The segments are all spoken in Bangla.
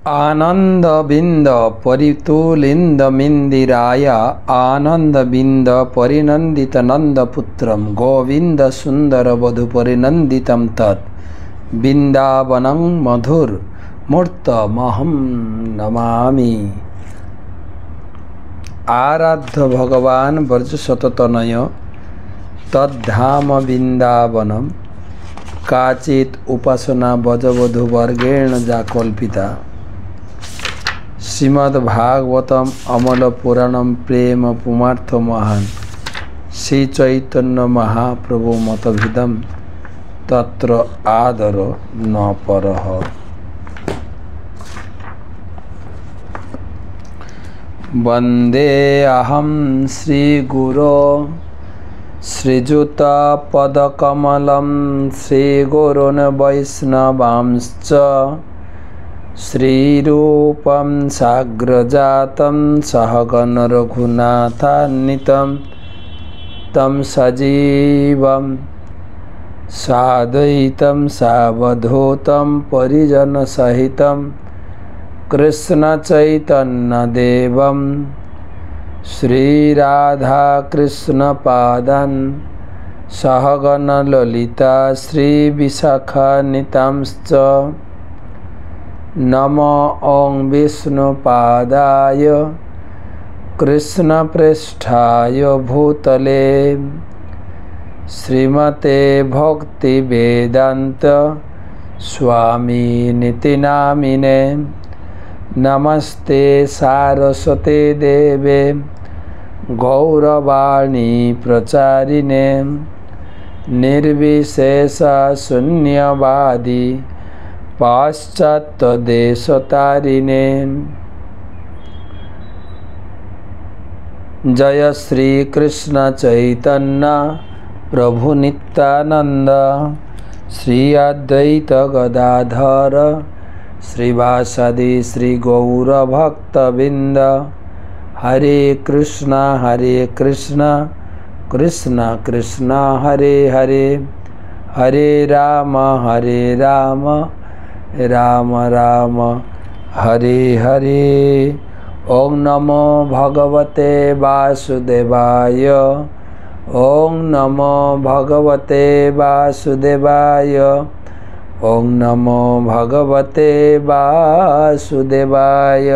आनंद बिंद परितुलिंद मिंदिराय आनंद बिंद परिनंदित नंद पुत्रम गोविंद सुंदर वधु परिनंदितम तत् बिंदावनं मधुर मूर्तमहं नमामि। आराध्य भगवान ब्रजशततनय तद्धाम बिंदावनम काचित उपासना बजवधु वर्गेण जाकल्पिता श्रीमद्भागवतम अमल पुराणम प्रेम पुमार्थ महान श्री चैतन्य महाप्रभु मतभिदम तत्र आदर न परः। वंदे अहम श्रीगुरो श्रीजुत पदकमलं श्रीगुरुन् वैष्णवांश्च श्रीरूपं साग्रजातं सहगण रघुनाथान्वितं तं सजीवं साद्वैतं सावधूतं परिजनसहितं कृष्ण चैतन्य देवं श्रीराधा कृष्ण पादान् सहगण ललिता श्री विशाखान्वितांश्च नमो ओं विष्णुपादाय कृष्णप्रेष्ठाय भूतले श्रीमते भक्ति वेदांत स्वामिनिति नामिने नमस्ते सारस्वते देवे गौरवाणी प्रचारिणे निर्विशेष शून्यवादी पाश्चात्य देशतारिणे। जय श्री कृष्ण चैतन्य प्रभु नित्यानंद श्री अद्वैत गदाधर श्रीवासादि श्री गौर भक्तबिंद हरे कृष्णा कृष्ण कृष्ण हरे हरे हरे राम राम राम हरे हरे। ओं नमो भगवते वासुदेवाय ओं नमो भगवते वासुदेवाय ओं नमो भगवते वासुदेवाय।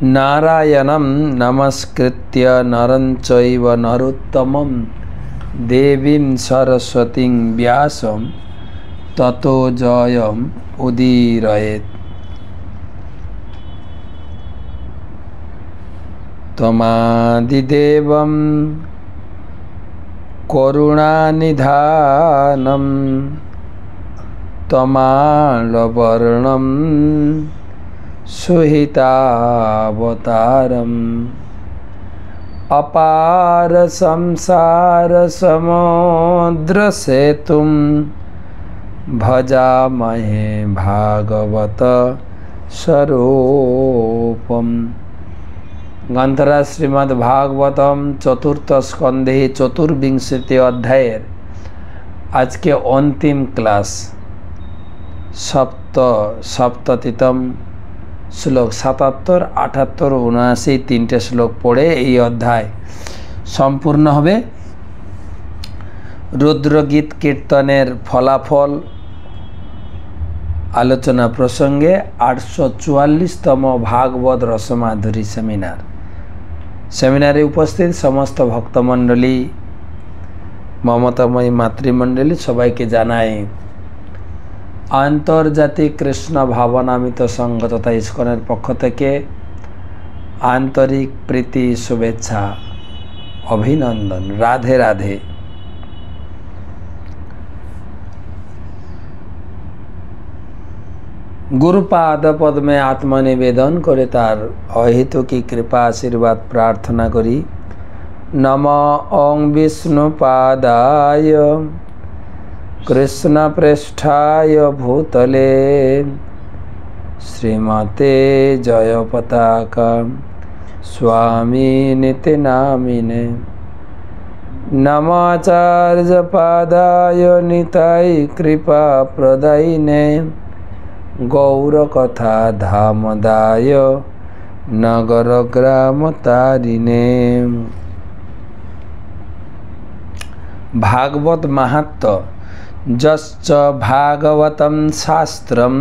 नारायणं नमस्कृत्य नरं चैव नरोत्तमं देवीं सरस्वतीं व्यासं ततो जयम् उदीरयेत्। त्वमादिदेवं करुणानिधानं त्वमालवर्णं सुहितावतारम् अपार संसार समुद्र सेतुं भजामहे भागवत स्वरूपम्। ग्रंथराज श्रीमद्भागवतम चतुर्थ स्कंधे चतुर्विंशति अध्याय आज के अंतिम क्लास सप्ततितम श्लोक 77, 78, 79 तीनटे श्लोक पढ़े ये अध्याय सम्पूर्ण होबे। रुद्रगीत कीर्तनेर फलाफल आलोचना प्रसंगे 844तम भागवत रसमाधुरी सेमिनारे उपस्थित समस्त भक्तमंडली ममतामयी मातृमंडली सबाइके जानाई आंतर्जातिक कृष्ण भावनामित संघ तथा इस्कনের पक्ष থেকে आंतरिक प्रीति शुभेच्छा अभिनंदन। राधे राधे। गुरुपाद पद में आत्मनिवेदन करे तार अहेतुकी कृपा आशीर्वाद प्रार्थना करी। नमो ओं विष्णुपादाय कृष्ण प्रेष्ठाय भूतले श्रीमते जय पताका स्वामिनिति नामिने नमाचार्य पादाय निताय कृपा प्रदायिने গৌরকথা ধামদায় নগর গ্রাম তারিণে। ভাগবত মাহাত্ম্য। যশ্চ ভাগবতম শাস্ত্রম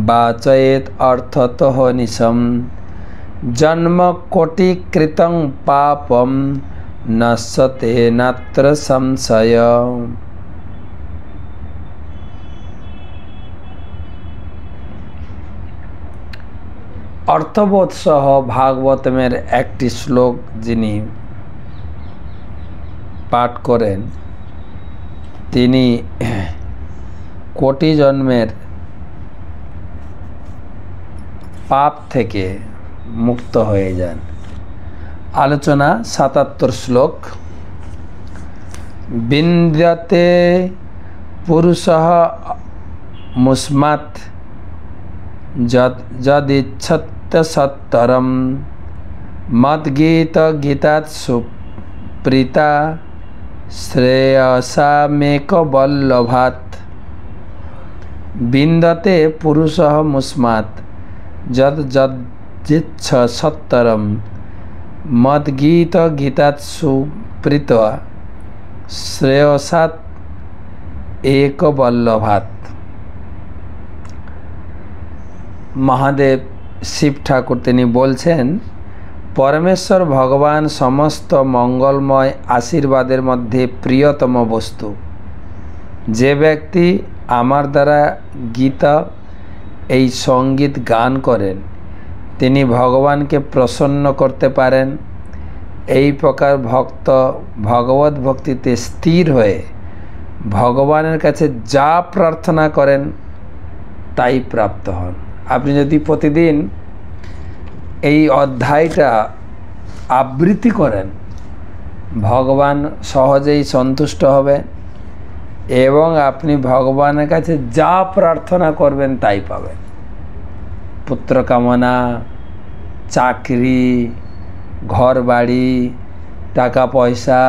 বাচয়েত অর্থতঃ নিশম জন্ম কোটিকৃতং পাপম নশ্যতে নাত্র সংশয়। অর্থবোধ সহ ভাগবতমের একটি শ্লোক যিনি পাঠ করেন তিনি কোটি জন্মের পাপ থেকে মুক্ত হয়ে যান। আলোচনা ৭৭ শ্লোক। বিন্দ্যতে পুরুষঃ মুষ্মাৎ যদিচ্ছত্য সত্তরম মদ্গীত গীতাৎ সুপ্রীতা শ্রেয়সামেকবল্লভাৎ। বিন্দতে পুরুষঃ মুষ্মাৎ যদিচ্ছ সত্তরম মদ্গীত গীতাৎ সুপ্রীতা শ্রেয়সাৎ একবল্লভাৎ। মহাদেব শিব ঠাকুর তিনি বলছেন, পরমেশ্বর ভগবান সমস্ত মঙ্গলময় আশীর্বাদের মধ্যে প্রিয়তম বস্তু। যে ব্যক্তি আমার দ্বারা গীতা এই সঙ্গীত গান করেন তিনি ভগবানকে প্রসন্ন করতে পারেন। এই প্রকার ভক্ত ভগবত ভক্তিতে স্থির হয়ে ভগবানের কাছে যা প্রার্থনা করেন তাই প্রাপ্ত হন। আপনি যদি প্রতিদিন এই অধ্যায়টা আবৃত্তি করেন ভগবান সহজেই সন্তুষ্ট হবে এবং আপনি ভগবানের কাছে যা প্রার্থনা করবেন তাই পাবেন। পুত্র কামনা, চাকরি, ঘর বাড়ি, টাকা পয়সা,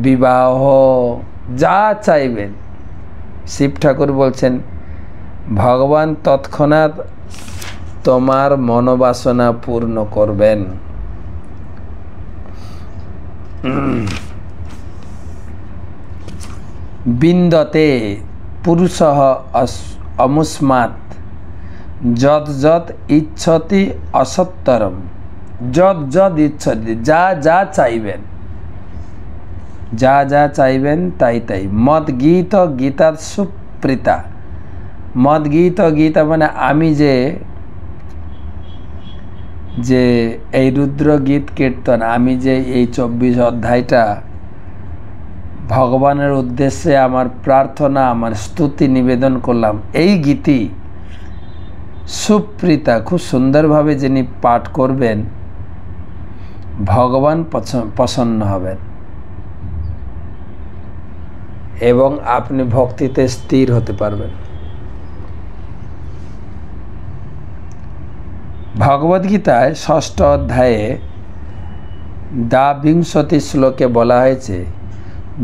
বিবাহ, যা চাইবেন শিব ঠাকুর বলছেন ভগবান তৎক্ষণাৎ তোমার মনোবাসনা পূর্ণ করবেন। বিন্দতে পুরুষঃ অমুষ্মাৎ যৎ যৎ ইচ্ছতি অসত্তরম। যৎ যৎ ইচ্ছতি, যা যা চাইবেন, যা যা চাইবেন তাই তাই। মদ গীত গীতাৎ সুপ্রীতা। মদ গীত গীতা মানে আমি যে এই রুদ্র গীত কীর্তন, আমি যে এই ২৪ অধ্যায়টা ভগবানের উদ্দেশ্যে আমার প্রার্থনা আমার স্তুতি নিবেদন করলাম, এই গীতি সুপ্রীতা খুব সুন্দরভাবে যিনি পাঠ করবেন ভগবান প্রসন্ন হবেন এবং আপনি ভক্তিতে স্থির হতে পারবেন। ভগবদ্গীতায় ৬ষ্ঠ অধ্যায়ে দ্বাবিংশতি শ্লোকে বলা হয়েছে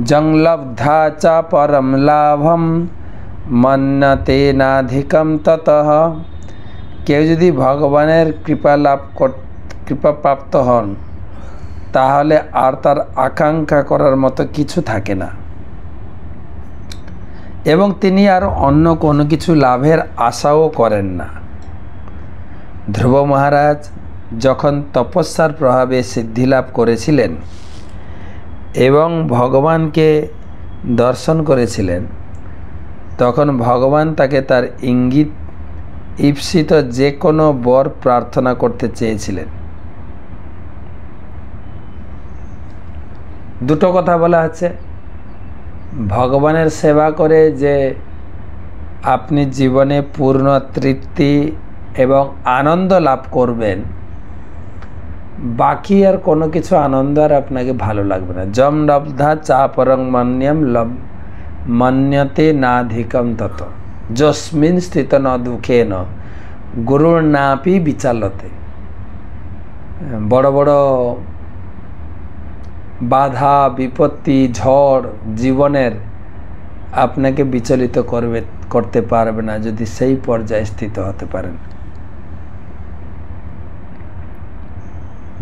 জংলব্ধা চ পরম লাভম মন্যতে নাধিকম ততঃ। কেউ যদি ভগবানের কৃপাপ্রাপ্ত হন তাহলে আর তার আকাঙ্ক্ষা করার মতো কিছু থাকে না এবং তিনি আর অন্য কোনো কিছু লাভের আশাও করেন না। ধ্রুব মহারাজ যখন তপস্যার প্রভাবে সিদ্ধিলাভ করেছিলেন এবং ভগবানকে দর্শন করেছিলেন তখন ভগবান তাকে তার ইঙ্গিত ঈপ্সিত যে কোনো বর প্রার্থনা করতে চেয়েছিলেন। দুটো কথা বলা আছে, ভগবানের সেবা করে যে আপনি জীবনে পূর্ণ তৃপ্তি এবং আনন্দ লাভ করবেন, বাকি আর কোনো কিছু আনন্দ আর আপনাকে ভালো লাগবে না। যম লব্ধা চা পরং মন্যম মন্যতে নাধিকম তত যস্মিন স্থিত ন দুঃখে ন গুরুর নাপি বিচালতে। বড় বড় বাধা বিপত্তি ঝড় জীবনের আপনাকে বিচলিত করতে পারবে না যদি সেই পর্যায়ে স্থিত হতে পারেন।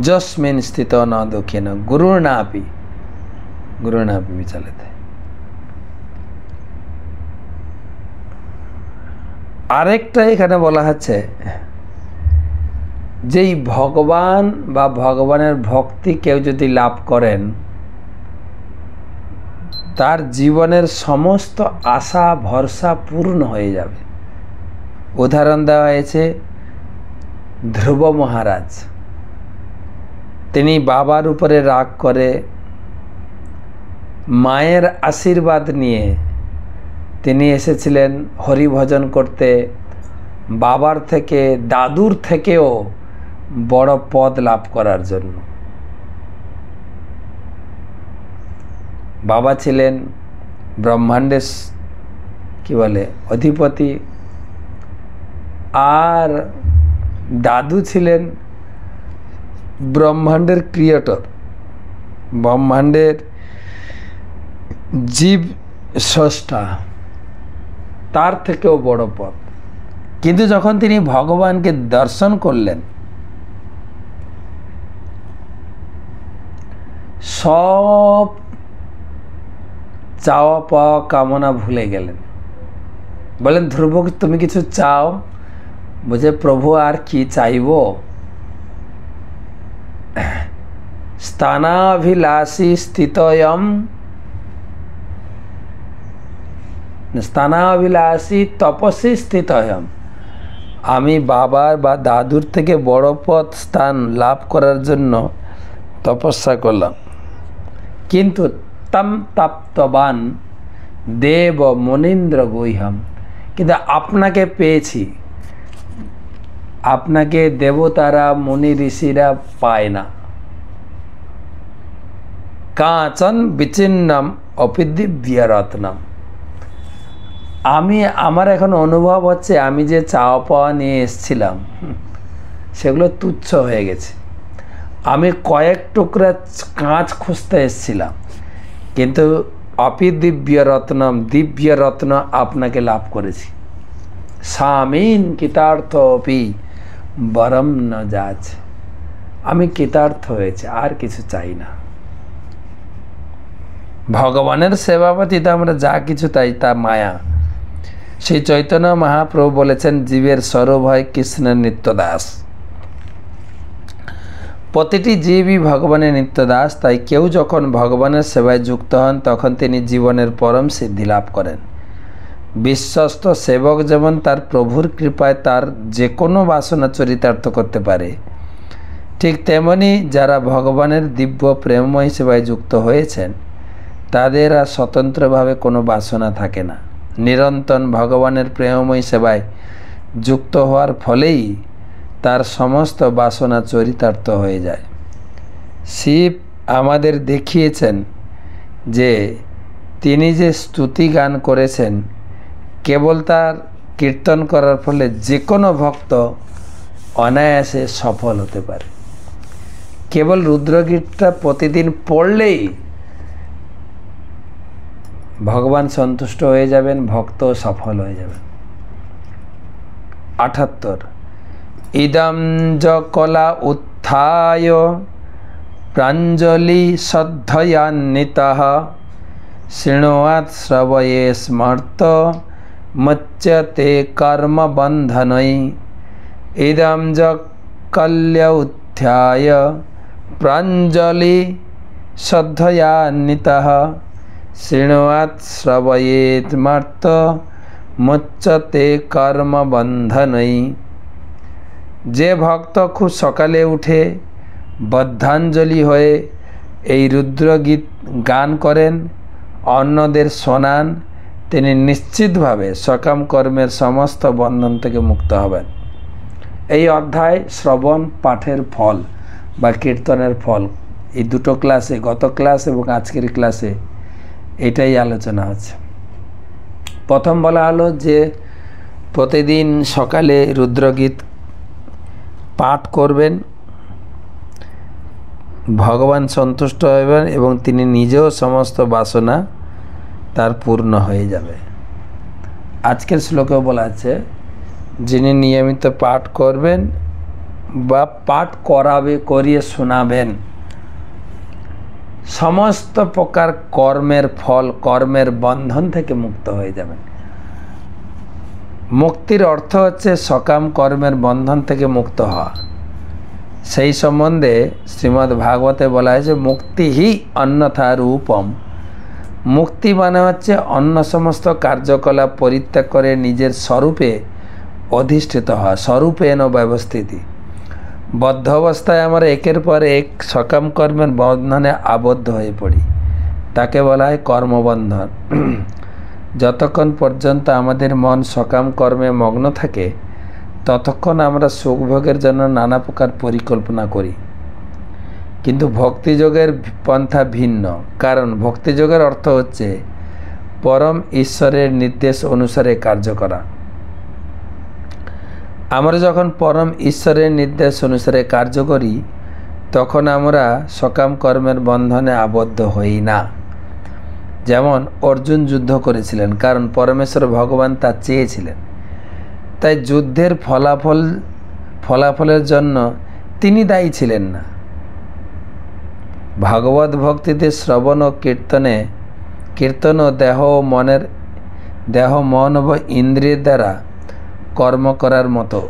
যস্মিন স্থিত ন দুঃখেন গুরুর্নাপি বিচলিত। আরেকটা এখানে বলা হচ্ছে, যেই ভগবান বা ভগবানের ভক্তি কেউ যদি লাভ করেন, তার জীবনের সমস্ত আশা ভরসা পূর্ণ হয়ে যাবে। উদাহরণ দেওয়া হয়েছে ধ্রুব মহারাজ। তিনি বাবার উপরে রাগ করে মায়ের আশীর্বাদ নিয়ে তিনি এসেছিলেন হরিভজন করতে। বাবার থেকে দাদুর থেকেও বড় পদ লাভ করার জন্য। বাবা ছিলেন ব্রহ্মাণ্ডের অধিপতি, আর দাদু ছিলেন ব্রহ্মাণ্ডের ক্রিয়েটর, ব্রহ্মাণ্ডের জীব স্রষ্টা, তার থেকেও বড় পদ। কিন্তু যখন তিনি ভগবানকে দর্শন করলেন, সব চাওয়া পাওয়া কামনা ভুলে গেলেন। বলেন, ধ্রুব তুমি কিছু চাও? বুঝে প্রভু আর কি চাইব? স্থানাভিলাষী স্থিতয়ম স্থানাভিলাষী তপস্বী স্থিতয়ম। আমি বাবার বা দাদুর থেকে বড় পদ স্থান লাভ করার জন্য তপস্যা করলাম। কিন্তু তম তপ্তবান দেব মনীন্দ্র গৈহম, কিন্তু আপনাকে পেয়েছি। আপনাকে দেবতারা মুনি ঋষিরা পায় না। কাঁচন বিচ্ছিন্নম অপিদিব্য রত্নম। আমার এখন অনুভব হচ্ছে আমি যে চাওয়া পাওয়া নিয়ে এসেছিলাম সেগুলো তুচ্ছ হয়ে গেছে। আমি কয়েক টুকরা কাঁচ খুঁজতে এসেছিলাম, কিন্তু অপিদিব্য রত্নম, দিব্য রত্ন আপনাকে লাভ করেছি। স্বামীন কৃতার্থ অপি বরম ন যাচ। আমি কৃতার্থ হয়েছে, আর কিছু চাই না। ভগবানের সেবা ব্যতীত আমরা যা কিছু চাই তা মায়া। সেই চৈতন্য মহাপ্রভু বলেছেন, জীবের স্বরূপ হয় কৃষ্ণের নিত্যদাস। প্রতিটি জীবই ভগবানের নিত্যদাস। তাই কেউ যখন ভগবানের সেবায় যুক্ত হন, তখন তিনি জীবনের পরম সিদ্ধি লাভ করেন। বিশ্বস্ত সেবক যেমন তার প্রভুর কৃপায় তার যে কোনো বাসনা চরিতার্থ করতে পারে, ঠিক তেমনি যারা ভগবানের দিব্য প্রেমময় সেবায় যুক্ত হয়েছেন, তাদের আর স্বতন্ত্রভাবে কোনো বাসনা থাকে না। নিরন্তর ভগবানের প্রেমময় সেবায় যুক্ত হওয়ার ফলেই তার সমস্ত বাসনা চরিতার্থ হয়ে যায়। শিব আমাদের দেখিয়েছেন যে তিনি যে স্তুতি গান করেছেন, কেবল তার কীর্তন করার ফলে যে কোনো ভক্ত অনায়াসে সফল হতে পারে। কেবল রুদ্রগীতটা প্রতিদিন পড়লেই ভগবান সন্তুষ্ট হয়ে যাবেন, ভক্ত সফল হয়ে যাবেন। ৭৮ ইদম য কলা উত্থায় প্রাঞ্জলি শ্রদ্ধয়ান্বিতঃ শৃণুয়াৎ শ্রবয়ে স্মর্ত মুচ্যতে কর্মবন্ধনৈ। ইদম য কল্য উত্থায় প্রাঞ্জলি শ্রদ্ধয়ান্বিতঃ শৃণুয়াৎ শ্রবয়েৎ স্মর্ত মুচ্যতে কর্মবন্ধনৈ। যে ভক্ত খুব সকালে উঠে বদ্ধাঞ্জলি হয়ে এই রুদ্রগীত গান করেন, অন্যদের শোনান, তিনি নিশ্চিতভাবে সকাম কর্মের সমস্ত বন্ধন থেকে মুক্ত হবেন। এই অধ্যায় শ্রবণ পাঠের ফল বা কীর্তনের ফল, এই দুটো ক্লাসে, গত ক্লাস এবং আজকের ক্লাসে এটাই আলোচনা আছে। প্রথম বলা হলো যে প্রতিদিন সকালে রুদ্রগীত পাঠ করবেন, ভগবান সন্তুষ্ট হবেন এবং তিনি নিজেও সমস্ত বাসনা তার পূর্ণ হয়ে যাবে। আজকের শ্লোকেও বলা আছে, যিনি নিয়মিত পাঠ করবেন বা পাঠ করিয়ে শোনাবেন, সমস্ত প্রকার কর্মের ফল, কর্মের বন্ধন থেকে মুক্ত হয়ে যাবেন। মুক্তির অর্থ হচ্ছে সকাম কর্মের বন্ধন থেকে মুক্ত হওয়া। সেই সম্বন্ধে শ্রীমদ্ ভাগবতে বলা হয়েছে, মুক্তি হি অন্যথা রূপম। মুক্তি মানে হচ্ছে অন্য সমস্ত কার্যকলাপ পরিত্যাগ করে নিজের স্বরূপে অধিষ্ঠিত হওয়া, স্বরূপেন ব্যবস্থিতি। বদ্ধ অবস্থায় আমরা একের পর এক সকাম কর্মের বন্ধনে আবদ্ধ হয়ে পড়ি, তাকে বলা হয় কর্মবন্ধন। যতক্ষণ পর্যন্ত আমাদের মন সকাম কর্মে মগ্ন থাকে, ততক্ষণ আমরা সুখভোগের জন্য নানা প্রকার পরিকল্পনা করি। কিন্তু ভক্তিযোগের পন্থা ভিন্ন, কারণ ভক্তিযোগের অর্থ হচ্ছে পরম ঈশ্বরের নির্দেশ অনুসারে কার্য করা। আমরা যখন পরম ঈশ্বরের নির্দেশ অনুসারে কার্য করি, তখন আমরা সকাম কর্মের বন্ধনে আবদ্ধ হই না। যেমন অর্জুন যুদ্ধ করেছিলেন, কারণ পরমেশ্বর ভগবান তা চেয়েছিলেন। তাই যুদ্ধের ফলাফলের জন্য তিনি দায়ী ছিলেন না। ভাগবত ভক্তিতে শ্রবণ ও কীর্তন ও দেহ মন ও ইন্দ্রিয়ের দ্বারা কর্ম করার মতো।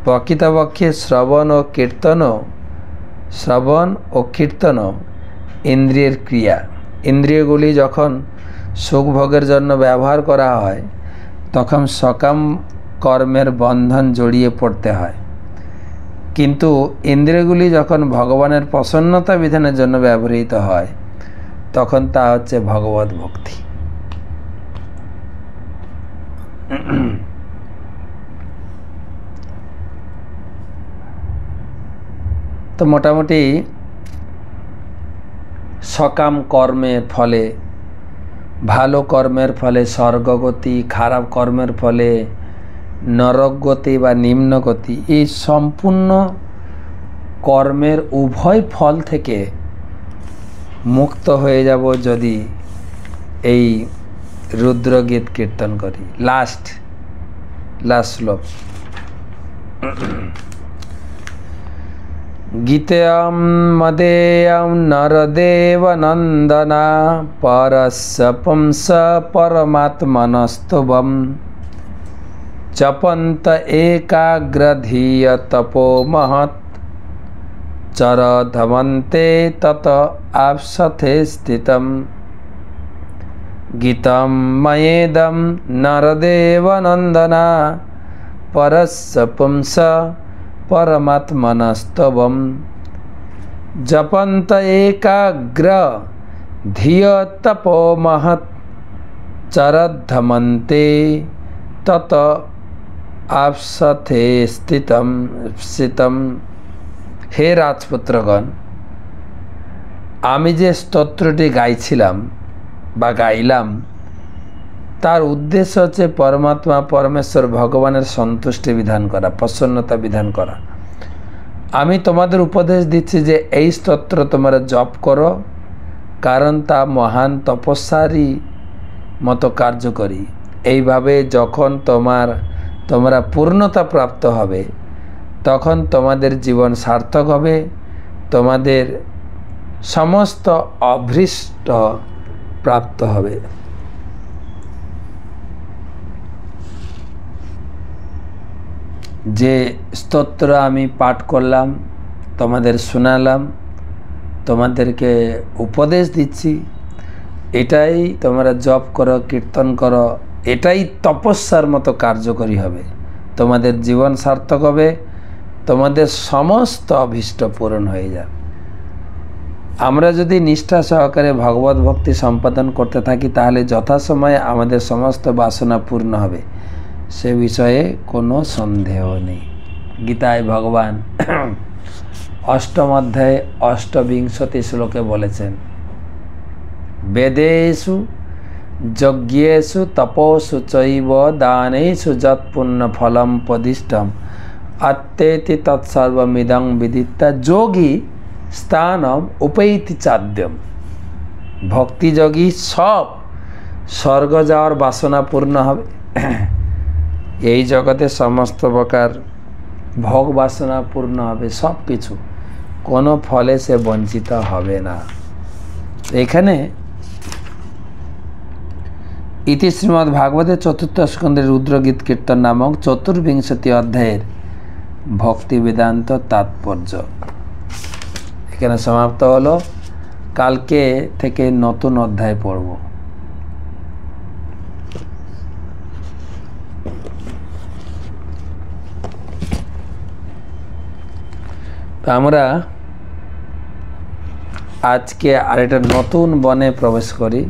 প্রকৃতপক্ষে শ্রবণ ও কীর্তন ইন্দ্রিয়ের ক্রিয়া। ইন্দ্রিয়গুলি যখন সুখভোগের জন্য ব্যবহার করা হয়, তখন সকাম কর্মের বন্ধন জড়িয়ে পড়তে হয়। কিন্তু ইন্দ্রিয়গুলি যখন ভগবানের প্রসন্নতা বিধানের জন্য ব্যবহৃত হয়, তখন তা হচ্ছে ভগবত ভক্তি। তো মোটামুটি সকাম কর্মের ফলে, ভালো কর্মের ফলে স্বর্গগতি, খারাপ কর্মের ফলে নরকগতি বা নিম্নগতি, এই সম্পূর্ণ কর্মের উভয় ফল থেকে মুক্ত হয়ে যাব যদি এই রুদ্রগীত কীর্তন করি। লাস্ট শ্লোক। গীতয়ম মদেয়ম নরদেব নন্দনা পরস্য পুংস পরমাত্মনস্তুভম জপন্ত একাগ্রধিয় তপো মহৎ চরধমন্তে তত আপসথে স্থিতম। গীতম ময়েদম নরদেব নন্দনা পরস্য পুংস পরমাত্মনস্তবম জপন্ত একাগ্র ধিয় তপো মহৎ চরধমন্তে তত আপসথে স্থিতম। হে রাজপুত্রগণ, আমি যে স্তোত্রটি গাইলাম, তার উদ্দেশ্য হচ্ছে পরমেশ্বর ভগবানের সন্তুষ্টি বিধান করা, প্রসন্নতা বিধান করা। আমি তোমাদের উপদেশ দিচ্ছি যে এই স্তোত্র তোমরা জপ করো, কারণ তা মহান তপস্যারই মতো কার্যকরী। এইভাবে যখন তোমরা পূর্ণতা প্রাপ্ত হবে, তখন তোমাদের জীবন সার্থক হবে, তোমাদের সমস্ত অভীষ্ট প্রাপ্ত হবে। যে স্তোত্র আমি পাঠ করলাম, তোমাদের শোনালাম, তোমাদেরকে উপদেশ দিচ্ছি, এটাই তোমরা জপ করো, কীর্তন করো, এটাই তপস্যার মতো কার্যকরী হবে। তোমাদের জীবন সার্থক হবে, তোমাদের সমস্ত অভীষ্ট পূরণ হয়ে যাবে। আমরা যদি নিষ্ঠা সহকারে ভগবত ভক্তি সম্পাদন করতে থাকি, তাহলে যথাসময়ে আমাদের সমস্ত বাসনা পূর্ণ হবে, সে বিষয়ে কোনো সন্দেহ নেই। গীতায় ভগবান অষ্টম অধ্যায়ে ৮বিংশতি শ্লোকে বলেছেন, বেদেষু যজ্ঞেষু তপসু চৈব দানেষু যৎ পুণ্য ফলম পদিষ্টম আত্মেতি তৎসর্বমিদং বিদিত্বা যোগী স্থানম উপৈতি চাদ্যম। ভক্তিযোগী সব স্বর্গ যাওয়ার বাসনা পূর্ণ হবে, এই জগতে সমস্ত প্রকার ভোগ বাসনা পূর্ণ হবে, সব কিছু, কোনো ফলে সে বঞ্চিত হবে না। এখানে ইতি শ্রীমদ্ ভাগবতে চতুর্থ স্কন্ধে রুদ্রগীত কীর্তন নামক চতুর্বিংশতি অধ্যায়ের ভক্তি বেদান্ত তাৎপর্য এখানে সমাপ্ত হলো। কালকে থেকে নতুন অধ্যায় পড়ব। তো আমরা আজকে আরেকটা নতুন বনে প্রবেশ করি।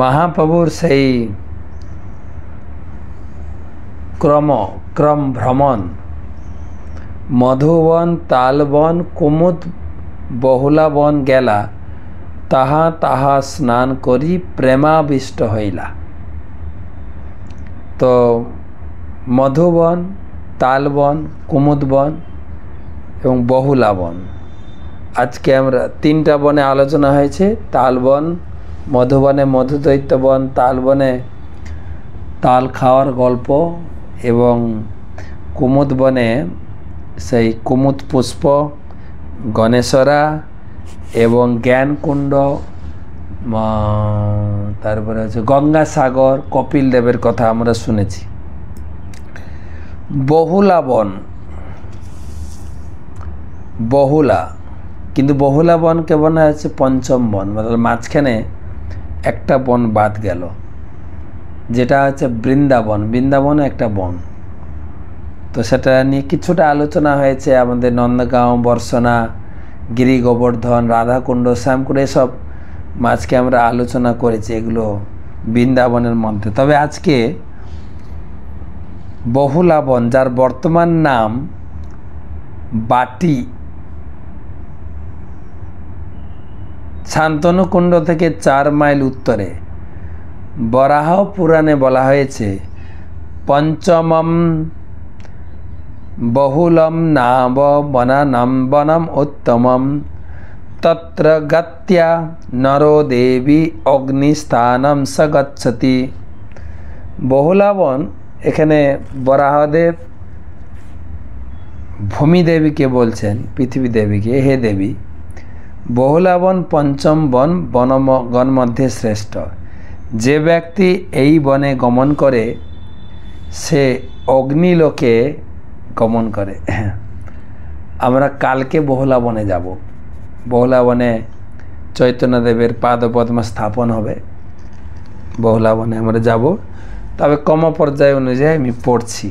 মহাপ্রভুর সেই ক্রম ভ্রমণ, মধুবন, তালবন, কুমুদ, বহুলা বন গেলা, তাহা তাহা স্নান করি প্রেমাবিষ্ট হইলা। তো মধুবন, তালবন, কুমুদবন এবং বহুলা বন, আজকে আমরা তিনটা বনে আলোচনা হয়েছে। তালবন, মধুবনে মধুদৈত্য বন, তালবনে তাল খাওয়ার গল্প এবং কুমুদ বনে সেই কুমুদ পুষ্প, গণেশরা এবং জ্ঞানকুণ্ড, তারপরে হচ্ছে গঙ্গাসাগর, কপিল দেবের কথা আমরা শুনেছি। বহুলা বন, বহুলা, কিন্তু বহুলা বনকে বলা হচ্ছে পঞ্চম বন, মানে মাঝখানে একটা বন বাদ গেল, যেটা হচ্ছে বৃন্দাবন। বৃন্দাবন একটা বন, তো সেটা নিয়ে কিছুটা আলোচনা হয়েছে আমাদের নন্দগাঁও, বর্ষনা, গিরি গোবর্ধন, রাধাকুণ্ড, শ্যামকুণ্ড, এসব মাঝকে আমরা আলোচনা করেছি, এগুলো বৃন্দাবনের মধ্যে। তবে আজকে বহুলা বন, যার বর্তমান নাম বাটি, শান্তনুকুণ্ড থেকে 4 মাইল উত্তরে, বরাহ পুরাণে বলা হয়েছে পঞ্চমম বহুলম নাম বনানাম বনম উত্তমম তত্র গত্যা নরো দেবী অগ্নিস্থানম স গচ্ছতি। বহুলা বন, এখানে বরাহদেব ভূমিদেবীকে বলছেন, পৃথিবী দেবীকে, হে দেবী, বহুলা বন পঞ্চম বন, বনগণ মধ্যে শ্রেষ্ঠ। যে ব্যক্তি এই বনে গমন করে সে অগ্নিলোকে গমন করে। আমরা কালকে বহুলা বনে যাব। বহুলা বনে চৈতন্যদেবের পাদপদ্ম স্থাপন হবে, বহুলা বনে আমরা যাব। তবে ক্রম পর্যায় অনুযায়ী আমি পড়ছি,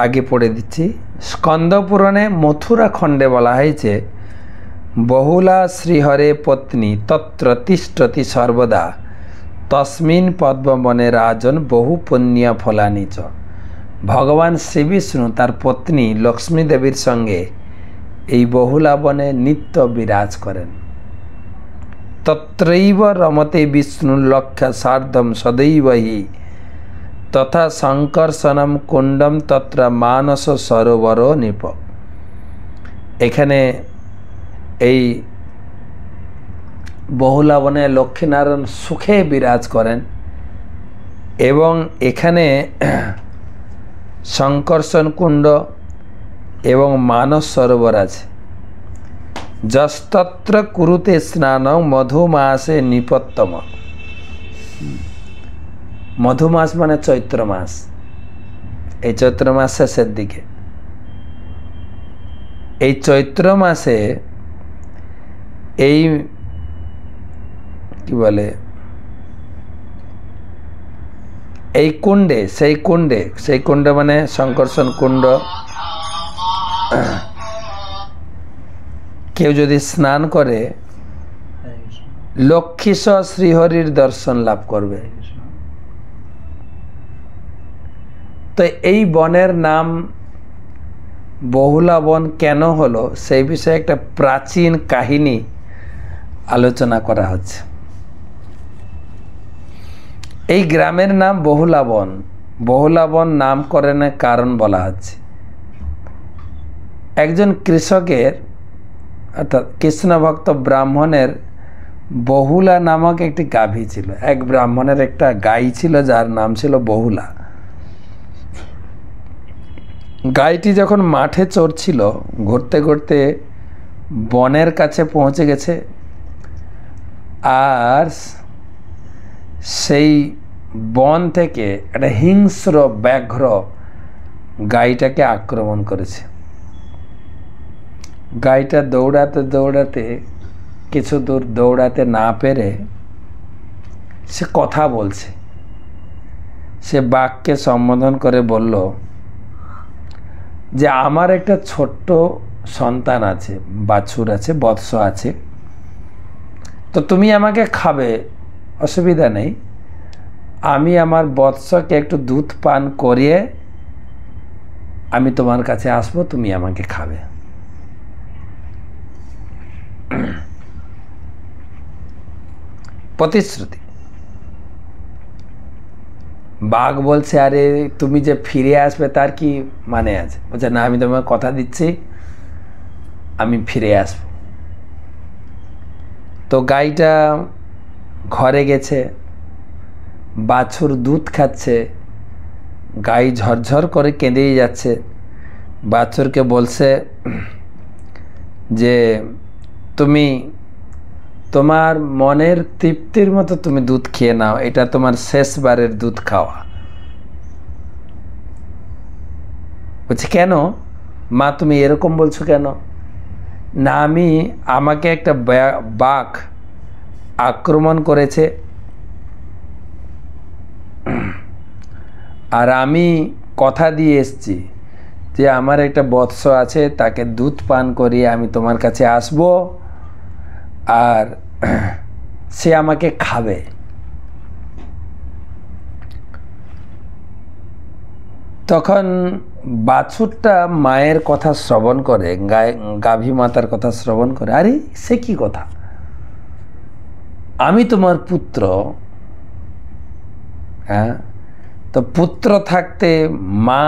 আগে পড়ে দিচ্ছি। স্কন্দ পুরাণে মথুরা খণ্ডে বলা হয়েছে বহুলা শ্রীহরে পত্নী তত্র তিষ্ঠতি সর্বদা তস্মিন পদ্মবনে রাজন বহু পুণ্য ফলানি চ। ভগবান শ্রীবিষ্ণু তার পত্নী লক্ষ্মী দেবীর সঙ্গে এই বহুলা বনে নিত্য বিরাজ করেন। তত্রৈব রমতে বিষ্ণু লক্ষ্য সার্ধম সদৈব হি তথা সংকর্ষণম কুণ্ডম তত্র মানস সরোবর নিপ। এখানে এই বহুলা বনে লক্ষ্মীনারায়ণ সুখে বিরাজ করেন এবং এখানে সংকর্ষণ কুণ্ড এবং মানস সরোবর আছে। যস্তত্র কুরুতে স্নান মধুমাসে নিপত্তম। মধুমাস মানে চৈত্র মাস, এই চৈত্র মাস শেষের দিকে, এই চৈত্র মাসে এই কি বলে, এই কুণ্ডে, সেই কুণ্ডে মানে সংকর্ষণ কুণ্ড, কেউ যদি স্নান করে লক্ষ্মীশ শ্রীহরির দর্শন লাভ করবে। তো এই বনের নাম বহুলা বন কেন হলো সেই বিষয়ে একটা প্রাচীন কাহিনী আলোচনা করা হচ্ছে। এই গ্রামের নাম বহুলা বন। বহুলা বন নামকরণের কারণ বলা হচ্ছে, একজন কৃষকের অর্থাৎ কৃষ্ণভক্ত ব্রাহ্মণের বহুলা নামক একটি গাভী ছিল। এক ব্রাহ্মণের একটা গাই ছিল যার নাম ছিল বহুলা। গাইটি যখন মাঠে চড়ছিল, ঘুরতে ঘুরতে বনের কাছে পৌঁছে গেছে, আর সেই বন থেকে একটা হিংস্র ব্যাঘ্র গাইটাকে আক্রমণ করেছে। গাইটা দৌড়াতে দৌড়াতে কিছু দূর দৌড়াতে না পেরে সে কথা বলছে। সে বাঘকে সম্বোধন করে বলল যে আমার একটা ছোট্ট সন্তান আছে, বাছুর আছে, বৎস আছে, তো তুমি আমাকে খাবে, অসুবিধা নেই। আমি আমার বৎসকে একটু দুধ পান করিয়ে আমি তোমার কাছে আসবো, তুমি আমাকে খাবে। প্রতিশ্রুতি। বাঘ বলছে, আরে তুমি যে ফিরে আসবে তার কি মানে আছে? বলছে, না, আমি তোমাকে কথা দিচ্ছি আমি ফিরে আসব। তো গাইটা ঘরে গেছে, বাছুর দুধ খাচ্ছে, গাই ঝরঝর করে কেঁদেই যাচ্ছে। বাছুরকে বলছে যে তুমি তোমার মনের তৃপ্তির মতো তুমি দুধ খেয়ে নাও, এটা তোমার শেষবারের দুধ খাওয়া। বলছে, কেন মা তুমি এরকম বলছো কেন? না, আমাকে একটা বাঘ আক্রমণ করেছে, আর আমি কথা দিয়ে এসেছি যে আমার একটা বৎস আছে, তাকে দুধ পান করিয়ে আমি তোমার কাছে আসব, আর সে আমাকে খাবে। তখন বাছুরটা মায়ের কথা শ্রবণ করে, গাভী মাতার কথা শ্রবণ করে, আরে সে কি কথা, আমি তোমার পুত্র, হ্যাঁ, তো পুত্র থাকতে মা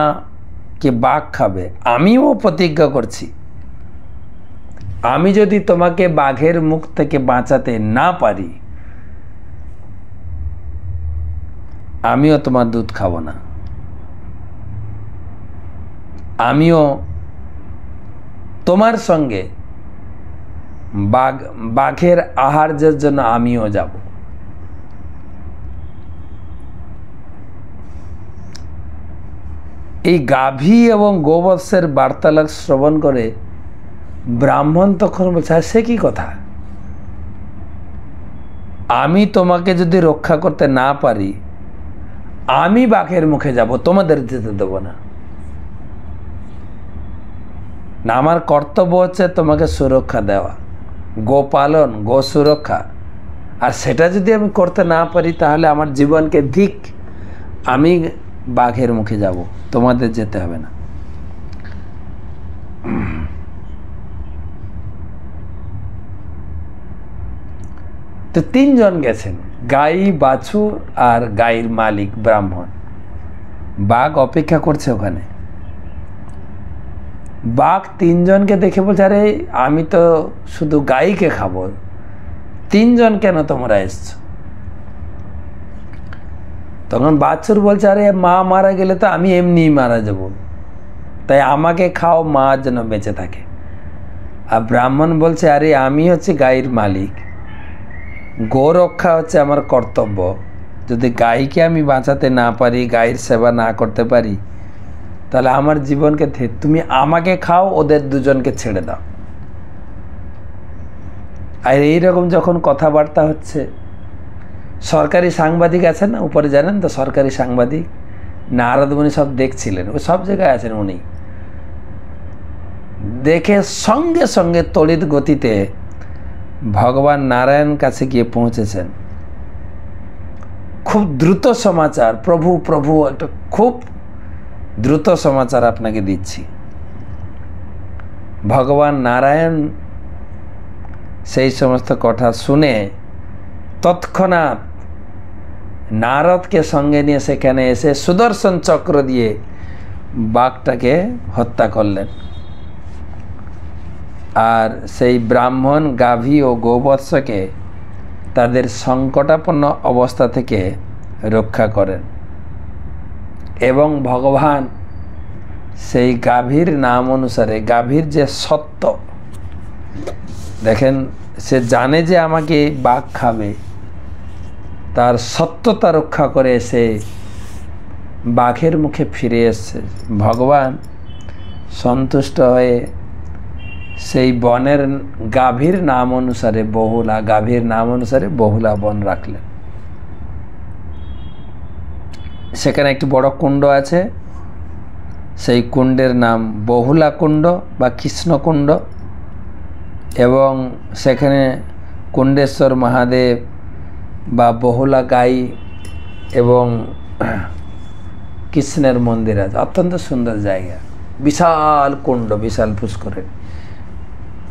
কে বাঘ খাবে? আমিও প্রতিজ্ঞা করছি, আমি যদি তোমাকে বাঘের মুখ থেকে বাঁচাতে না পারি, আমিও তোমার দুধ খাবো না, আমিও তোমার সঙ্গে বাঘের আহার্যের জন্য আমিও যাব। এই গাভী এবং গোবৎসের বার্তালাপ শ্রবণ করে ব্রাহ্মণ তখন বলছে, সে কি কথা, আমি তোমাকে যদি রক্ষা করতে না পারি আমি বাঘের মুখে যাব, তোমাদের যেতে দেব না। না, আমার কর্তব্য হচ্ছে তোমাকে সুরক্ষা দেওয়া, গোপালন, গো সুরক্ষা, আর সেটা যদি আমি করতে না পারি তাহলে আমার জীবনকে ধিক, আমি বাঘের মুখে যাব, তোমাদের যেতে হবে না। তো তিনজন গেছেন, গাই, বাছুর আর গাইর মালিক ব্রাহ্মণ। বাঘ অপেক্ষা করছে ওখানে। বাঘ তিনজনকে দেখে বলছে, আরে আমি তো শুধু গাইকে খাবো, তিনজন কেন তোমরা এসছো? তখন বাছুর বলছে, আরে মা মারা গেলে তো আমি এমনিই মারা যাব, তাই আমাকে খাও, মা যেন বেঁচে থাকে। আর ব্রাহ্মণ বলছে, আরে আমি হচ্ছে গাইর মালিক, গো রক্ষা হচ্ছে আমার কর্তব্য, যদি গাইকে আমি বাঁচাতে না পারি, গাইর সেবা না করতে পারি, তাহলে আমার জীবনকে তুমি আমাকে খাও, ওদের দুজনকে ছেড়ে দাও। আর এইরকম যখন কথাবার্তা হচ্ছে, সরকারি সাংবাদিক আছেন না উপরে, জানেন তো, সরকারি সাংবাদিক নারদ মুনি সব দেখছিলেন, ও সব জায়গায় আছেন, উনি দেখে সঙ্গে সঙ্গে তড়িৎ গতিতে ভগবান নারায়ণ কাছে গিয়ে পৌঁছেছেন। খুব দ্রুত সমাচার, প্রভু প্রভু, একটা খুব দ্রুত সমাচার আপনাকে দিচ্ছি। ভগবান নারায়ণ সেই সমস্ত কথা শুনে তৎক্ষণাৎ নারদকে সঙ্গে নিয়ে সেখানে এসে সুদর্শন চক্র দিয়ে বাঘটাকে হত্যা করলেন। আর সেই ব্রাহ্মণ গাভী ও গোবৎসকে তাদের সংকটাপন্ন অবস্থা থেকে রক্ষা করেন এবং ভগবান সেই গাভীর নাম অনুসারে, গাভীর যে সত্য, দেখেন সে জানে যে আমাকে বাঘ খাবে, তার সত্যতা রক্ষা করে সে বাঘের মুখে ফিরে এসছে। ভগবান সন্তুষ্ট হয়ে সেই বনের গাভীর নাম অনুসারে বহুলা, গাভীর নাম অনুসারে বহুলা বন রাখলেন। সেখানে একটি বড় কুণ্ড আছে, সেই কুণ্ডের নাম বহুলা কুণ্ড বা কৃষ্ণকুণ্ড, এবং সেখানে কুণ্ডেশ্বর মহাদেব বা বহুলা গাই এবং কৃষ্ণের মন্দির আছে। অত্যন্ত সুন্দর জায়গা, বিশাল কুণ্ড, বিশাল পুষ্করিণী।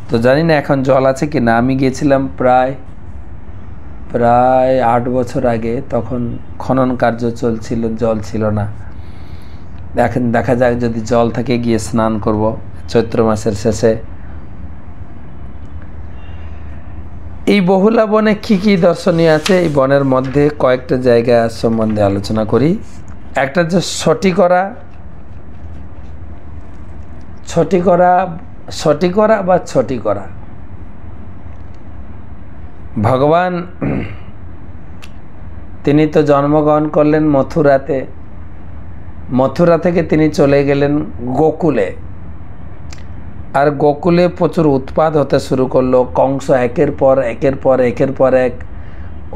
তো জানি না এখন জল আছে কি না। আমি গিয়েছিলাম প্রায় 8 বছর আগে, তখন খনন কার্য চলছিল, জল ছিল না। এখন দেখা যাক, যদি জল থাকে গিয়ে স্নান করব চৈত্র মাসের শেষে। এই বহুলা বনে কি কি দর্শনীয় আছে, এই বনের মধ্যে কয়েকটা জায়গা সম্বন্ধে আলোচনা করি। একটা যে ছটিকরা। ভগবান তিনি তো জন্মগ্রহণ করলেন মথুরাতে, মথুরা থেকে তিনি চলে গেলেন গোকুলে। আর গোকুলে প্রচুর উৎপাত হতে শুরু করলো। কংস একের পর এক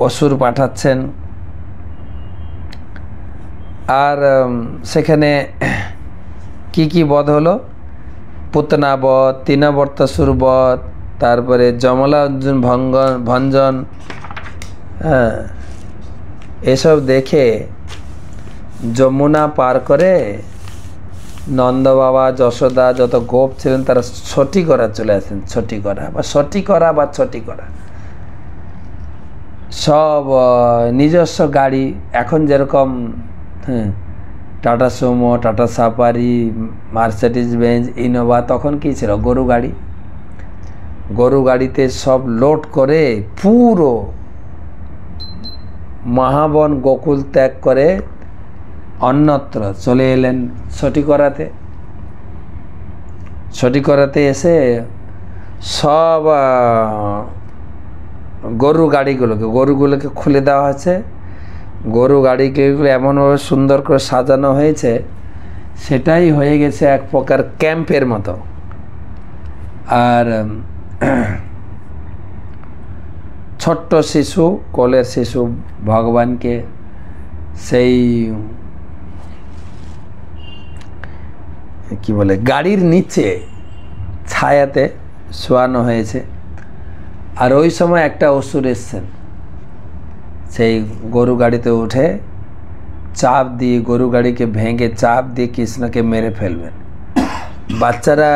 অসুর পাঠাচ্ছেন। আর সেখানে কি বধ হলো? পুতনা বধ, তৃণবর্তাসুর বধ, তারপরে যমলা অর্জুন ভঞ্জন। হ্যাঁ, এসব দেখে যমুনা পার করে নন্দ বাবা, যশোদা, যত গোপ ছিলেন তারা ছটিকরা চলে আসেন। ছটিকরা সব নিজস্ব গাড়ি, এখন যেরকম tata Sumo, tata safari, Mercedes Benz, Innova, তখন কি ছিল? গরু গাড়িতে সব লোড করে পুরো মহাবন গোকুল ত্যাগ করে অন্যত্র চলে এলেন ছটিকরাতে এসে সব গরুগুলোকে খুলে দেওয়া হয়েছে। গরু গাড়িকে এমনভাবে সুন্দর করে সাজানো হয়েছে, সেটাই হয়ে গেছে এক প্রকার ক্যাম্পের মতো। আর ছোট্ট শিশু, কোলের শিশু ভগবানকে সেই কি বলে গাড়ির নিচে ছায়াতে শোয়ানো হয়েছে। আর ওই সময় একটা অসুর এসছেন, সেই গরু গাড়িতে উঠে চাপ দিয়ে, গরু গাড়িকে ভেঙে চাপ দিয়ে কৃষ্ণকে মেরে ফেলবেন। বাচ্চারা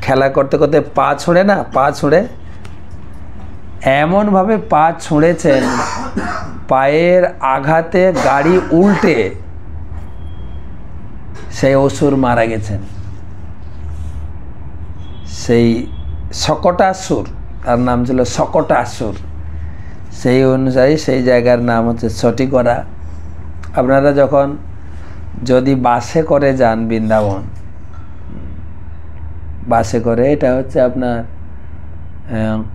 খেলা করতে করতে পা ছুঁড়ে এমনভাবে পা ছুঁড়েছেন, পায়ের আঘাতে গাড়ি উল্টে সেই অসুর মারা গেছেন। সেই শকটাসুর, তার নাম ছিল শকটাসুর। সেই অনুযায়ী সেই জায়গার নাম হচ্ছে ছটিকরা। আপনারা যদি বাসে করে যান বৃন্দাবন, বাসে করে, এটা হচ্ছে আপনার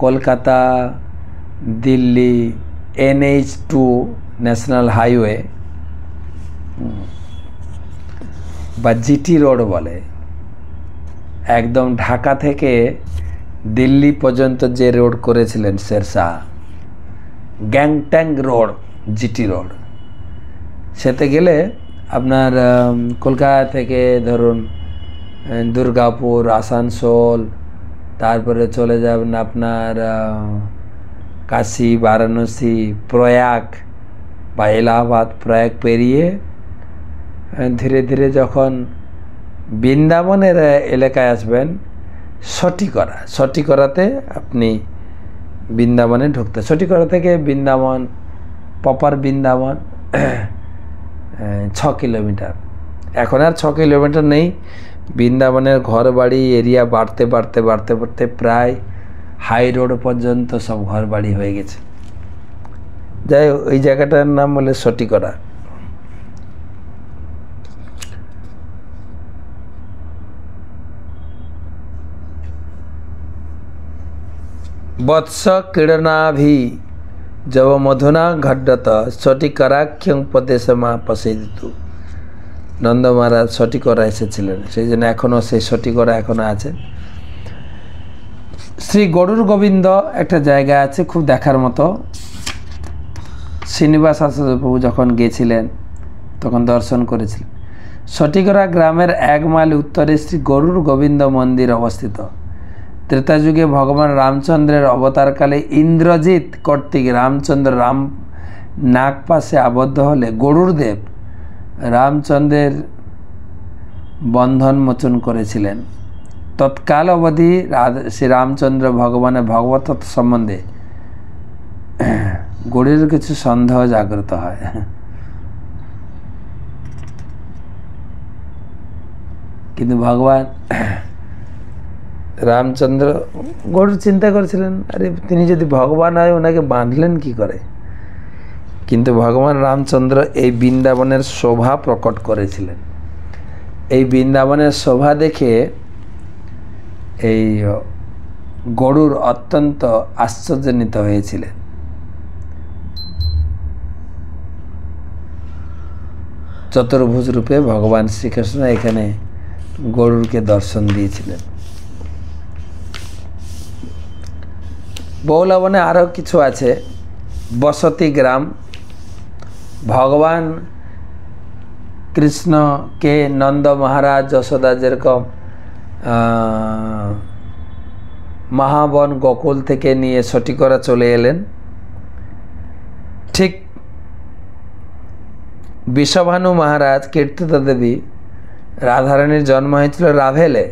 Kolkata Delhi NH2 national highway বা GT রোড বলে। একদম ঢাকা থেকে দিল্লি পর্যন্ত যে রোড করেছিলেন Sher Shah, Gangtok road, GT road, সেতে গেলে আপনার কলকাতা থেকে ধরুন দুর্গাপুর, আসানসোল, তারপরে চলে যাবেন আপনার কাশী, বারাণসী, প্রয়াগ বা এলাহাবাদ। প্রয়াগ পেরিয়ে ধীরে ধীরে যখন বৃন্দাবনের এলাকায় আসবেন, সঠিকরা, সঠিকরাতে আপনি বৃন্দাবনে ঢুকতে, সঠিকরা থেকে বৃন্দাবন প্রপার বৃন্দাবন 6 কিলোমিটার। এখন আর 6 কিলোমিটার নেই, বৃন্দাবনের ঘর বাড়ি এরিয়া বাড়তে বাড়তে বাড়তে বাড়তে প্রায় হাই রোড পর্যন্ত সব ঘর বাড়ি হয়ে গেছে। যাই হোক, ওই জায়গাটার নাম বলে সঠিকরা। বৎস ক্রীড়নাভি যব মধুনা ঘট্টত সঠিকরাখ্যং প্রদেশমা প্রসিদ্ধ। নন্দ মহারাজ সঠিকরা এসেছিলেন, সেই জন্য এখনও সেই সঠিকরা এখনও আছে। শ্রী গরুর গোবিন্দ একটা জায়গা আছে খুব দেখার মতো। শ্রীনিবাস আচার্যপ্রভু যখন গিয়েছিলেন তখন দর্শন করেছিলেন। সঠিকরা গ্রামের 1 মাইল উত্তরে শ্রী গরুর গোবিন্দ মন্দির অবস্থিত। ত্রেতা যুগে ভগবান রামচন্দ্রের অবতারকালে ইন্দ্রজিৎ কর্তৃক রামচন্দ্র নাগপাশে আবদ্ধ হলে গরুড়দেব রামচন্দ্রের বন্ধন মোচন করেছিলেন। তৎকাল অবধি শ্রী রামচন্দ্র ভগবানের ভগবতত্ব সম্বন্ধে গরুড়ের কিছু সন্দেহ জাগ্রত হয়। কিন্তু ভগবান রামচন্দ্র গরুর চিন্তা করেছিলেন, আরে তিনি যদি ভগবান হয় ওনাকে বাঁধলেন কি করে। কিন্তু ভগবান রামচন্দ্র এই বৃন্দাবনের শোভা প্রকট করেছিলেন। এই বৃন্দাবনের শোভা দেখে এই গরুর অত্যন্ত আশ্চর্যান্বিত হয়েছিলেন। চতুর্ভুজ রূপে ভগবান শ্রীকৃষ্ণ এখানে গরুরকে দর্শন দিয়েছিলেন। বৌলাবনে আরও কিছু আছে। বসতি গ্রাম, ভগবান কৃষ্ণকে নন্দ মহারাজ যশোদা যেরকম মহাবন গোকুল থেকে নিয়ে সঠিকরা চলে এলেন, ঠিক বিষভানু মহারাজ কীর্তিদা দেবী রাধারানীর জন্ম হয়েছিল রাভেলে।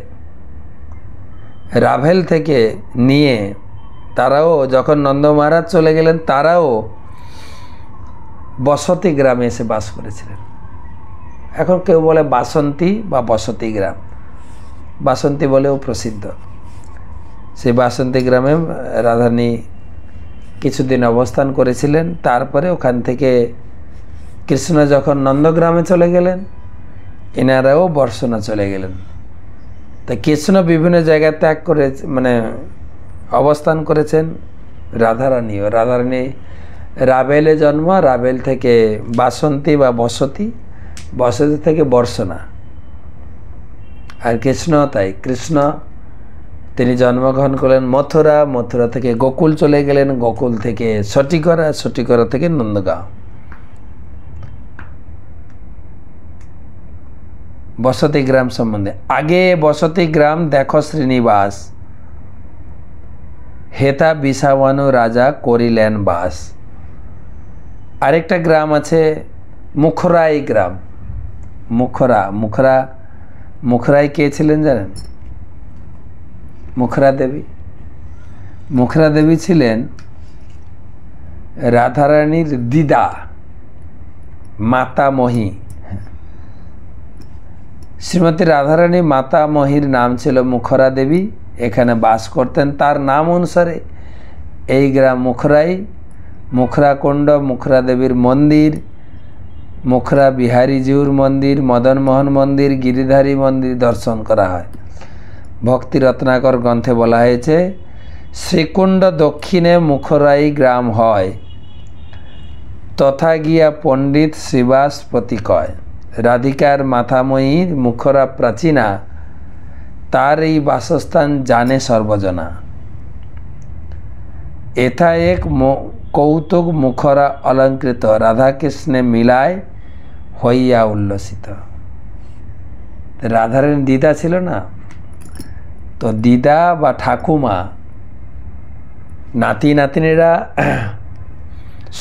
রাভেল থেকে নিয়ে তারাও যখন নন্দ মহারাজ চলে গেলেন তারাও বসতি গ্রামে এসে বাস করেছিলেন। এখন কেউ বলে বাসন্তী বা বসতি গ্রাম, বাসন্তী বলেও প্রসিদ্ধ। সেই বাসন্তী গ্রামে রাধারানী কিছুদিন অবস্থান করেছিলেন। তারপরে ওখান থেকে কৃষ্ণ যখন নন্দগ্রামে চলে গেলেন, এনারাও বর্ষণা চলে গেলেন। তা কৃষ্ণ বিভিন্ন জায়গায় ত্যাগ করে মানে অবস্থান করেছেন। রাধারানীও, রাধারানী রাবেলে জন্ম, রাবেল থেকে বাসন্তী বা বসতি, বসতি থেকে বর্ষণা। আর কৃষ্ণ তাই, কৃষ্ণ তিনি জন্মগ্রহণ করলেন মথুরা, মথুরা থেকে গোকুল চলে গেলেন, গোকুল থেকে সঠিকরা, সঠিকরা থেকে নন্দগাঁও। বসতি গ্রাম সম্বন্ধে আগে বসতি গ্রাম দেখো শ্রীনিবাস, হেতা বিষাবানু রাজা করিলেন বাস। আরেকটা গ্রাম আছে মুখরাই গ্রাম। মুখরাই কে ছিলেন জানেন? মুখরা দেবী। মুখরা দেবী ছিলেন রাধারানীর দিদা, মাতামহী। শ্রীমতী রাধারানী মাতামহীর নাম ছিল মুখরা দেবী, এখানে বাস করতেন। তার নাম অনুসারে এই গ্রাম মুখরাই, মুখরাকুণ্ড, মুখরা দেবীর মন্দির, মুখরা বিহারীজিউর মন্দির, মদনমোহন মন্দির, গিরিধারী মন্দির দর্শন করা হয়। ভক্তি রত্নাকর গ্রন্থে বলা হয়েছে শ্রীকুণ্ড দক্ষিণে মুখরাই গ্রাম হয়, তথা গিয়া পণ্ডিত শ্রীবাসপতি কয়। রাধিকার মাথাময়ীর মুখরা প্রাচীনা, তার এই বাসস্থান জানে সর্বজনা। এথা এক কৌতুক মুখরা অলঙ্কৃত, রাধাকৃষ্ণে মিলায় হইয়া উল্লসিত। রাধারানীর দিদা ছিল না, তো দিদা বা ঠাকুমা, নাতি নাতিনীরা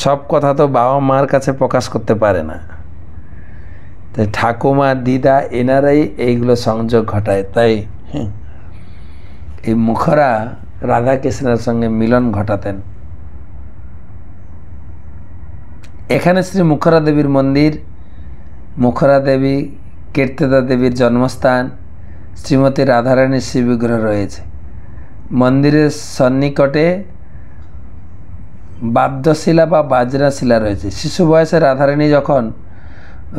সব কথা তো বাবা মার কাছে প্রকাশ করতে পারে না, তাই ঠাকুমা দিদা এনারাই এইগুলো সংযোগ ঘটায়। তাই এই মুখরা রাধা কৃষ্ণের সঙ্গে মিলন ঘটাতেন। এখানে শ্রী মুখরা দেবীর মন্দির, মুখরা দেবী কীর্তিদা দেবীর জন্মস্থান, শ্রীমতী রাধারানীর শ্রীবিগ্রহ রয়েছে। মন্দিরের সন্নিকটে বাদ্যশিলা বা বাজনাশিলা রয়েছে। শিশু বয়সে রাধারানী যখন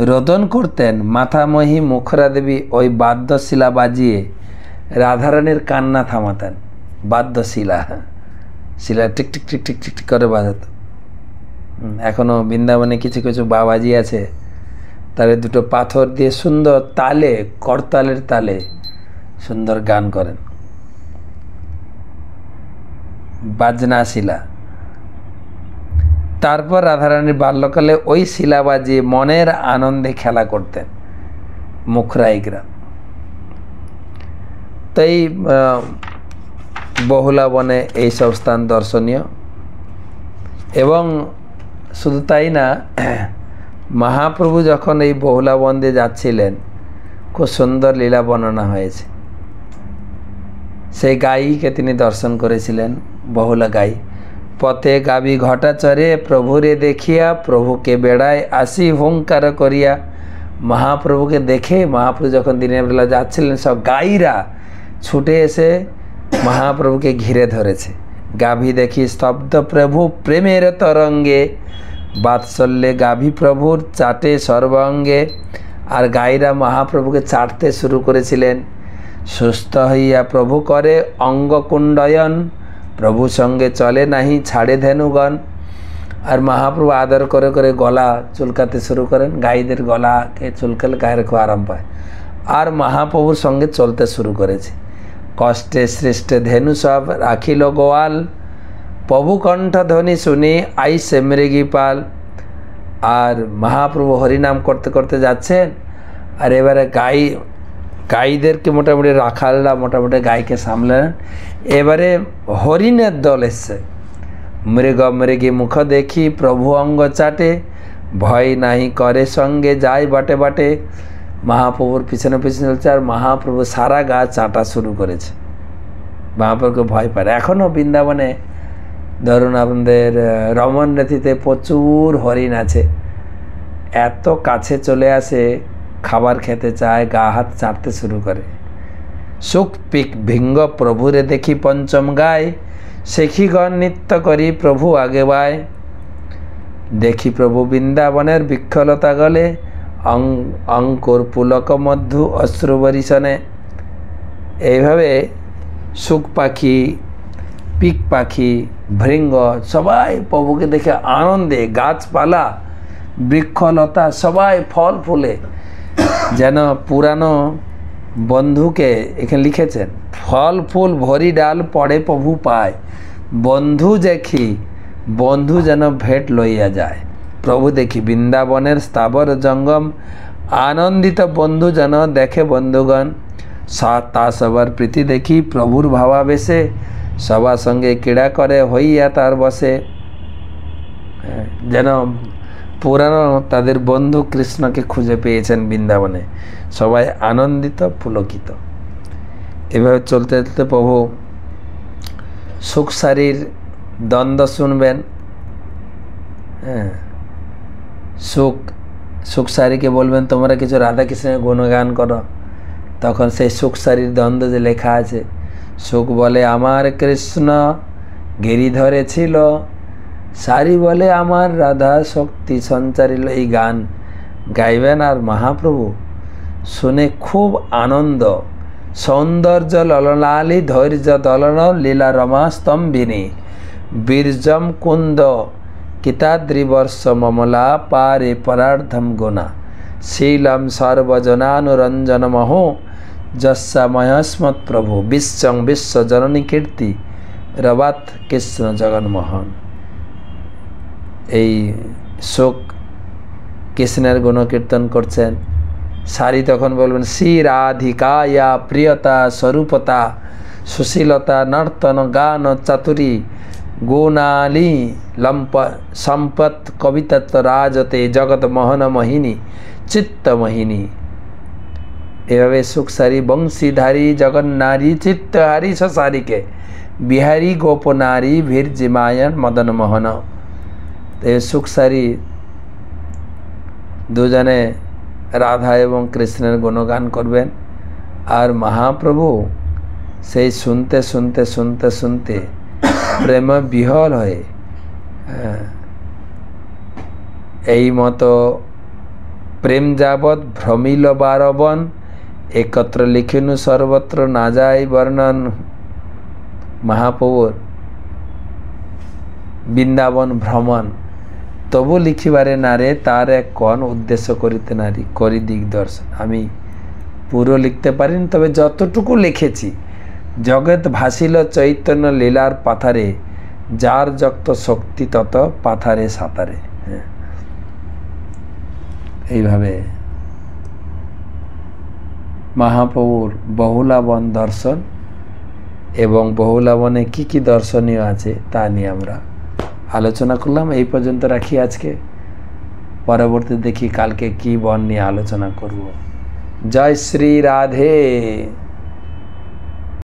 রোদন করতেন, মাথামহী মুখরা দেবী ওই বাদ্যশিলা বাজিয়ে রাধারানীর কান্না থামাতেন। বাদ্যশিলা, শিলা টিক টিক টিক টিক টিক টিক করে বাজাত। এখনও বৃন্দাবনে কিছু কিছু বাবাজি আছে, তারে দুটো পাথর দিয়ে সুন্দর তালে, করতালের তালে সুন্দর গান করেন। বাজনা শিলা। তারপর রাধারানীর বাল্যকালে ওই শিলা বাজিয়ে মনের আনন্দে খেলা করতেন মুখরাইগরা। তাই বহুলা বনে এইসব স্থান দর্শনীয়। এবং শুধু তাই না, মহাপ্রভু যখন এই বহুলা বন দিয়ে যাচ্ছিলেন, খুব সুন্দর লীলা বর্ণনা হয়েছে। সেই গাইকে তিনি দর্শন করেছিলেন, বহুলা গাই। পথে গাবি ঘটা চরে প্রভুরে দেখিয়া, প্রভুকে বেড়ায় আসি হুঙ্কার করিয়া। মহাপ্রভুকে দেখে মহাপ্রভু যখন দিনের বেলা যাচ্ছিলেন, সব গাইরা ছুটে এসে মহাপ্রভুকে ঘিরে ধরেছে। গাভী দেখি স্তব্ধ প্রভু প্রেমের তরঙ্গে, বাৎসল্যে গাভী প্রভুর চাটে সর্বাঙ্গে। আর গাইরা মহাপ্রভুকে চাটতে শুরু করেছিলেন। সুস্থ হইয়া প্রভু করে অঙ্গকুণ্ডয়ন, প্রভু সঙ্গে চলে নাহি ছাড়ে ধেনুগণ। আর মহাপ্রভু আদর করে করে গলা চুলকাতে শুরু করেন। গাইদের গলাকে চুলকালে গায়ের খুব আরাম পায়। আর মহাপ্রভুর সঙ্গে চলতে শুরু করেছে। কষ্টে সৃষ্টে ধেনু সব রাখিল গোয়াল, প্রভু কণ্ঠ ধ্বনি শুনি আইসে মৃগী পাল। আর মহাপ্রভু হরিনাম করতে করতে যাচ্ছেন। আর এবারে গাইদেরকে মোটামুটি রাখালরা মোটামুটি গাইকে সামলেন। এবারে হরিণের দল এসছে। মৃগ মৃগী মুখ দেখি প্রভু অঙ্গ চাটে, ভয় নাহি করে সঙ্গে যায় বাটে বাটে। মহাপ্রভুর পিছনে পিছনে চলছে, আর মহাপ্রভু সারা গা চাটা শুরু করেছে। মহাপ্রভুকে ভয় পায়। এখনও বৃন্দাবনে ধরুন আপনাদের রমন রেথিতে প্রচুর হরিণ আছে। এত কাছে চলে আসে, খাবার খেতে চায়, গা হাত চাটতে শুরু করে। সুখ পিক ভিঙ্গ প্রভুরে দেখি পঞ্চম গায়, শেখিগণ নৃত্য করি প্রভু আগে বায়। দেখি প্রভু বৃন্দাবনের বিক্ষলতা গলে, অঙ্কুর পুলক মধ্যু অশ্রু বরিশনে। এইভাবে সুখ পাখি, পিক পাখি, ভৃঙ্গ সবাই প্রভুকে দেখে আনন্দে, গাছপালা বৃক্ষলতা সবাই ফল ফুলে, যেন পুরানো বন্ধুকে এখানে লিখেছেন, ফল ফুল ভরি ডাল পড়ে প্রভু পায়, বন্ধু দেখি বন্ধু যেন ভেট লইয়া যায়। প্রভু দেখি বৃন্দাবনের স্থাবর জঙ্গম, আনন্দিত বন্ধু যেন দেখে বন্ধুগণ। তা সবার প্রীতি দেখি প্রভুর ভাবাবেশে, সবার সঙ্গে ক্রীড়া করে হইয়া তার বসে। যেন পুরানো তাদের বন্ধু কৃষ্ণকে খুঁজে পেয়েছেন বৃন্দাবনে, সবাই আনন্দিত পুলকিত। এভাবে চলতে চলতে প্রভু সুখসারীর দ্বন্দ্ব শুনবেন। সুখসারীকে বলবেন তোমরা কিছু রাধাকৃষ্ণের গুণগান করো। তখন সেই সুখসারীর দ্বন্দ্ব যে লেখা আছে, সুখ বলে আমার কৃষ্ণ গিরিধরে ছিল, সারি বলে আমার রাধা শক্তি সঞ্চারিল। এই গান গাইবেন আর মহাপ্রভু শুনে খুব আনন্দ। সৌন্দর্য ললনালী ধৈর্য দলন লীলা রমা স্তম্ভিনী, বীর্যম কুন্দ কিতাদ্রিবর্ষ মমলা পারে পরার্ধম গুণা, শীলম সর্বজনানুরঞ্জন মহো যস্যা মহস্মৎ প্রভু, বিশ্বং বিশ্ব জননী কীর্তি রবাত কৃষ্ণ জগন্মোহন। এই শোক কৃষ্ণের গুণকীর্তন করছেন। সারি তখন বলবেন শ্রী রাধিকায়া প্রিয়তা স্বরূপতা সুশীলতা নর্তন গান চাতুরী গুণালী লম্প সম্পৎ কবিতত্ব রাজতে জগৎ মোহন মোহিনী চিত্তমোহিনী। এভাবে সুখসারী বংশীধারী জগন্নারী চিত্তহারী সসারিকে বিহারী গোপনারী ভীর জিমায়ন মদন মোহন। তো সুখসারী দুজনে রাধা এবং কৃষ্ণের গুণগান করবেন, আর মহাপ্রভু সেই শুনতে শুনতে শুনতে শুনতে প্রেম বিহল হয়ে এই মতো প্রেম যাবৎ ভ্রমিল বারবন একত্র লিখিনু সর্বত্র না যায় বর্ণন। মহাপ্রভুর বৃন্দাবন ভ্রমণ তবু লিখিবারে নারে তার এক কণ উদ্দেশ্য করিতে নারী করি দিগদর্শন। আমি পুরো লিখতে পারিনি, তবে যতটুকু লিখেছি, জগৎ ভাসিল চৈতন্য লীলার পাথারে, যার যত শক্তি তত পাথারে সাঁতারে। এইভাবে মহাপ্রভুর বহুলাবন দর্শন এবং বহুলাবনে কি কি দর্শনীয় আছে তা নিয়ে আমরা আলোচনা করলাম। এই পর্যন্ত রাখি আজকে, পরবর্তী দেখি কালকে কি বন নিয়ে আলোচনা করব। জয় শ্রী রাধে।